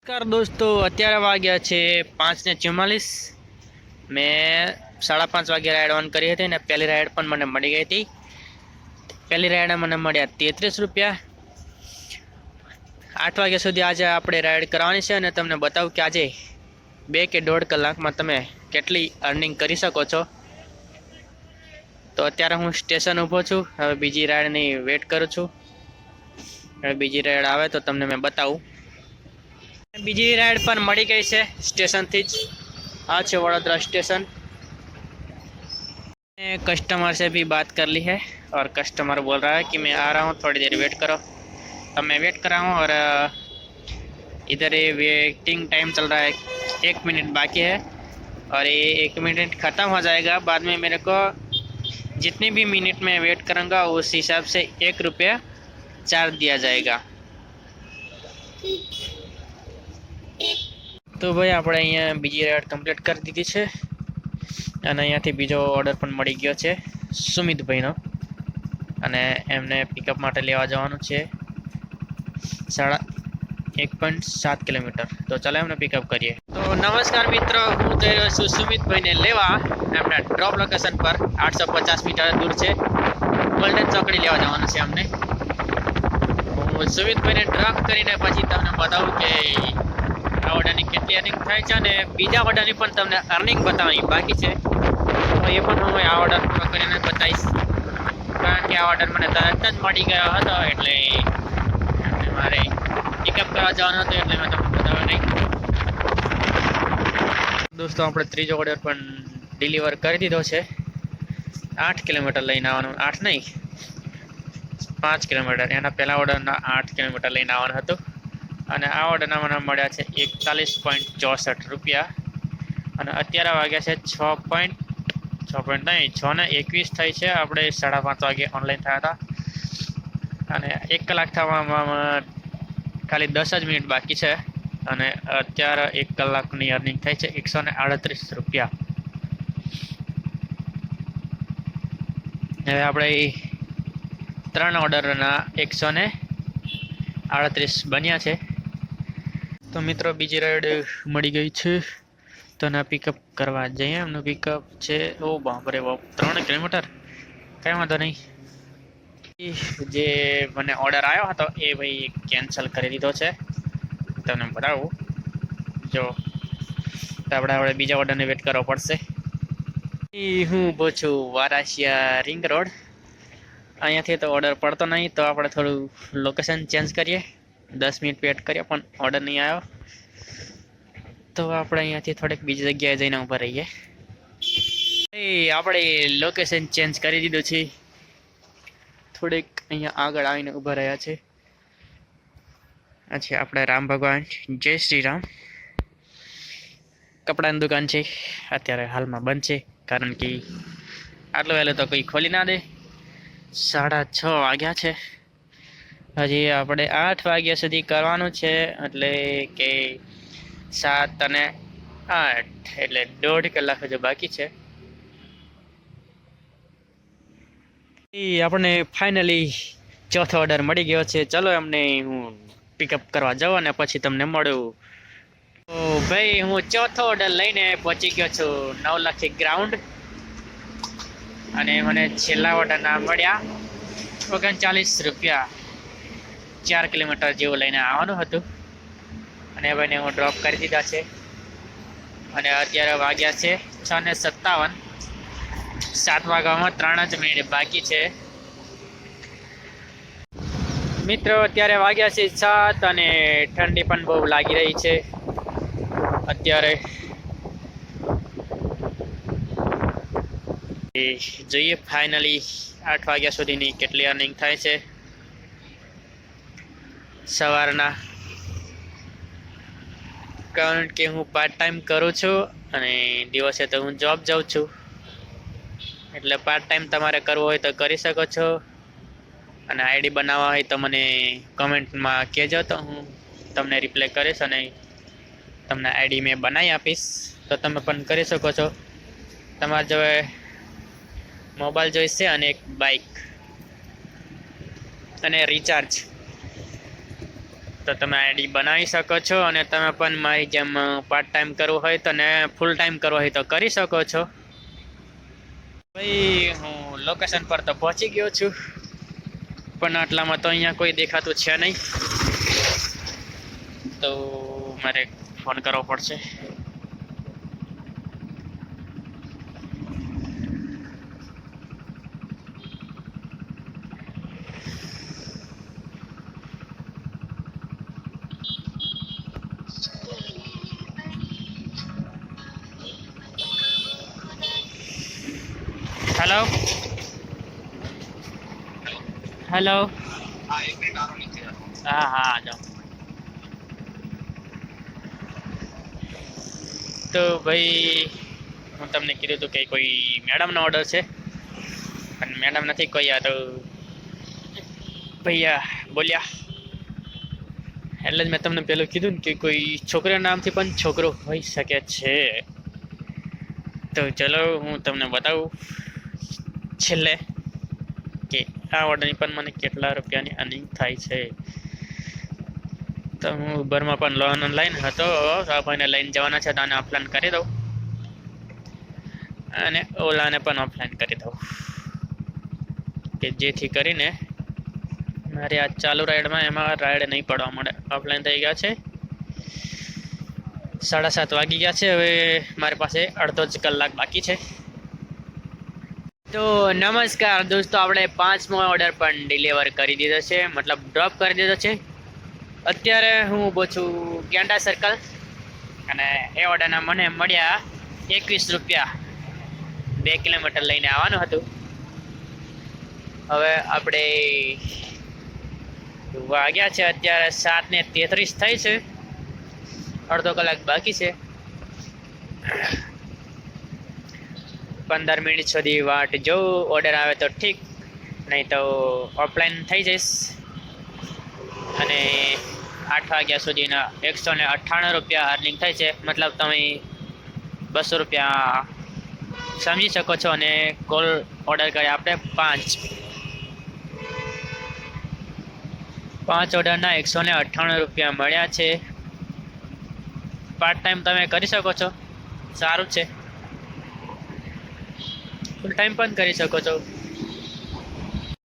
નમસ્કાર દોસ્તો, અત્યારે વાગ્યા છે 5:44। મેં 5:30 વાગે રાઈડ ઓન કરી હતી ને પહેલી રાઈડ પણ મને મળી ગઈ હતી। પહેલી રાઈડ મને મળ્યા 33 રૂપિયા। 8 વાગ્યા સુધી આજે આપણે રાઈડ કરવાની છે અને તમને બતાવું કે આજે 2 કે 1.5 કલાકમાં તમે કેટલી અર્નિંગ કરી શકો છો। તો અત્યારે હું સ્ટેશન ઊભો છું, હવે બીજી રાઈડની વેટ કરું છું। હવે બીજી રાઈડ આવે તો તમને મેં બતાવું। બીજી राइड पर मड़ी गई है स्टेशन थी आज वडोदरा स्टेशन। कस्टमर से भी बात कर ली है और कस्टमर बोल रहा है कि मैं आ रहा हूँ, थोड़ी देर वेट करो। तो मैं वेट कर रहा हूँ और इधर ये वेटिंग टाइम चल रहा है, 1 मिनट बाकी है और ये 1 मिनट ख़त्म हो जाएगा। बाद में मेरे को जितनी भी मिनट में वेट करूँगा उस हिसाब से 1 रुपया चार्ज दिया जाएगा। तो भाई આપણે અહીંયા બીજી રાઈડ કમ્પ્લીટ કરી દીધી છે અને અહીંયાથી બીજો ઓર્ડર પણ મળી ગયો છે સુમિતભાઈનો અને એમને પિકઅપ માટે લેવા જવાનું છે 1.7 કિલોમીટર। તો ચાલો એમને પિકઅપ કરીએ। તો નમસ્કાર મિત્રો, હું જઈ રહ્યો છું સુમિતભાઈને લેવા એમના ડ્રોપ લોકેશન પર 850 મીટર દૂર છે, ગોલ્ડન ચોકડી લેવા જવાનું છે અમને। હું સુમિતભાઈને ડ્રોપ કરીને પછી તમને બતાવું કે આ ઓર્ડરની કેટલી અર્નિંગ થાય છે અને બીજા ઓર્ડરની પણ તમને અર્નિંગ બતાવવાની બાકી છે, તો એ પણ હું આ ઓર્ડર પૂરો કરીને બતાવીશ। કારણ કે આ ઓર્ડર મને તરત જ મળી ગયો હતો એટલે મારે પિકઅપ કરવા જવાનું હતું એટલે મેં તમને બતાવ્યો નહીં। દોસ્તો આપણે ત્રીજો ઓર્ડર પણ ડિલિવર કરી દીધો છે। 8 કિલોમીટર લઈને આવવાનું, 8 નહીં 5 કિલોમીટર। એના પહેલા ઓર્ડરના 8 કિલોમીટર લઈને આવવાનું હતું અને આ ઓર્ડરના મને મળ્યા છે 41.64 રૂપિયા અને અત્યારે વાગ્યા છે 6:21 થઈ છે। આપણે 5:30 વાગે ઓનલાઈન થયા હતા અને 1 કલાક થવામાં ખાલી 10 જ મિનિટ બાકી છે અને અત્યારે 1 કલાકની અર્નિંગ થઈ છે 138 રૂપિયા। હવે આપણે 3 ઓર્ડરના 138 બન્યા છે। તો મિત્રો બીજી રાઈડ મળી ગઈ છે તો ના પિકઅપ કરવા જઈએ। એમનું પિકઅપ છે ઓ બાપરે બાપ 3 કિલોમીટર, કંઈ વાંધો નહીં। જે મને ઓર્ડર આવ્યો હતો એ ભાઈ કેન્સલ કરી દીધો છે, તમને બતાવું જો। તો આપણે બીજા ઓર્ડરની વેટ કરવો પડશે। હું ઊભો છું વારાસિયા રિંગ રોડ, અહીંયાથી તો ઓર્ડર પડતો નહીં તો આપણે થોડું લોકેશન ચેન્જ કરીએ। 10 મિનિટ વેટ કર્યો પણ ઓર્ડર નહીં આવ્યો તો આપણે અહીંયાથી થોડીક બીજી જગ્યાએ જઈને ઊભા રહીએ। આપણે લોકેશન ચેન્જ કરી દીધું છે, થોડીક અહીંયા આગળ આવીને ઊભા રહ્યા છે। અચ્છા, આપણે રામ ભગવાન જય શ્રી રામ કપડાની દુકાન છે, અત્યારે હાલમાં બંધ છે કારણ કે આટલું વહેલું તો કોઈ ખોલી ના દે। 6:30 વાગ્યા છે, હજી આપણે 8 વાગ્યા સુધી કરવાનું છે એટલે કે 7 અને 8 એટલે 1.5 કલાક હજુ બાકી છે। આપણને ફાઇનલી ચોથો ઓર્ડર મળી ગયો છે, ચલો એમને હું પિકઅપ કરવા જાઉં અને પછી તમને મળું। તો ભાઈ હું ચોથો ઓર્ડર લઈને પહોંચી ગયો છું નવલખી ગ્રાઉન્ડ અને મને છેલ્લા ઓર્ડરના મળ્યા 39 રૂપિયા। 4 કિલોમીટર જેવું લઈને આવવાનું હતું અને ભાઈને હું ડ્રોપ કરી દીધા છે અને અત્યારે વાગ્યા છે 6:57। 7 વાગ્યામાં 3 જ મિનિટ બાકી છે। મિત્રો અત્યારે વાગ્યા છે 7 અને ઠંડી પણ બહુ લાગી રહી છે અત્યારે। જોઈએ ફાઇનલી 8 વાગ્યા સુધીની કેટલી અર્નિંગ થાય છે સવારના, કારણ કે હું પાર્ટ ટાઈમ કરું છું અને દિવસે તો હું જોબ જાઉં છું એટલે પાર્ટ ટાઈમ તમારે કરવો હોય તો કરી શકો છો અને આઈડી બનાવવા હોય તો મને કમેન્ટમાં કહેજો તો હું તમને રિપ્લાય કરીશ અને તમને આઈડી મેં બનાવી આપીશ તો તમે પણ કરી શકો છો। તમારે જો મોબાઈલ જોઈશે અને એક બાઇક અને રિચાર્જ તો તમે આઈડી બનાવી શકો છો અને તમે પણ મારી જેમ પાર્ટ ટાઈમ કરવું હોય તો ને ફૂલ ટાઈમ કરવું હોય તો કરી શકો છો. ભાઈ હું લોકેશન પર તો પહોંચી ગયો છું, પણ આટલામાં તો અહીંયા કોઈ દેખાતું છે નહીં, તો મારે ફોન કરવો પડશે. હેલો હેલો, હા હા જાઓ. તો ભાઈ હું તમને કીધું હતું કે કોઈ મેડમનો ઓર્ડર છે, પણ મેડમ નથી કોઈ, આ તો ભૈયા બોલ્યા. એટલે જ મેં તમને પેલું કીધું ને કે કોઈ છોકરા નામથી પણ છોકરો હોઈ શકે છે. તો ચલો હું તમને બતાવું છેલ્લે કે આ ઓર્ડરની પણ મને કેટલા રૂપિયાની અર્નિંગ થાય છે. તો હું ઉબરમાં પણ લોન ઓનલાઈન હતો, આ ભાઈને લઈને જવાના છે તો આને ઓફલાઈન કરી દઉં અને ઓલાને પણ ઓફલાઈન કરી દઉં, કે જેથી કરીને મારે આ ચાલુ રાઈડમાં એમાં રાઈડ નહીં પડવા મળે. ઓફલાઈન થઈ ગયા છે, 7:30 વાગી ગયા છે. હવે મારી પાસે અડધો જ કલાક બાકી છે. તો નમસ્કાર દોસ્તો, આપણે 5મો ઓર્ડર પણ ડિલિવર કરી દીધો છે, મતલબ ડ્રોપ કરી દીધો છે. અત્યારે હું ઊભો છું ગેંડા સર્કલ, અને એ ઓર્ડરના મને મળ્યા 21 રૂપિયા. 2 કિલોમીટર લઈને આવવાનું હતું. હવે આપણે વાગ્યા છે અત્યારે 7:33 થઈ છે, અડધો કલાક બાકી છે. 15 મિનિટ સુધી વાટ જો, ઓર્ડર આવે તો ઠીક, નહીં તો ઓફલાઈન થઈ જઈશ. અને 8 વાગ્યા સુધીના 198 રૂપિયા અર્નિંગ થાય છે, મતલબ તમે 200 રૂપિયા સમજી શકો છો. અને કોલ ઓર્ડર કર્યા આપણે 5 ઓર્ડરના 198 રૂપિયા મળ્યા છે. પાર્ટ ટાઈમ તમે કરી શકો છો, સારું છે. ફૂલ ટાઈમ પણ કરી શકો છો.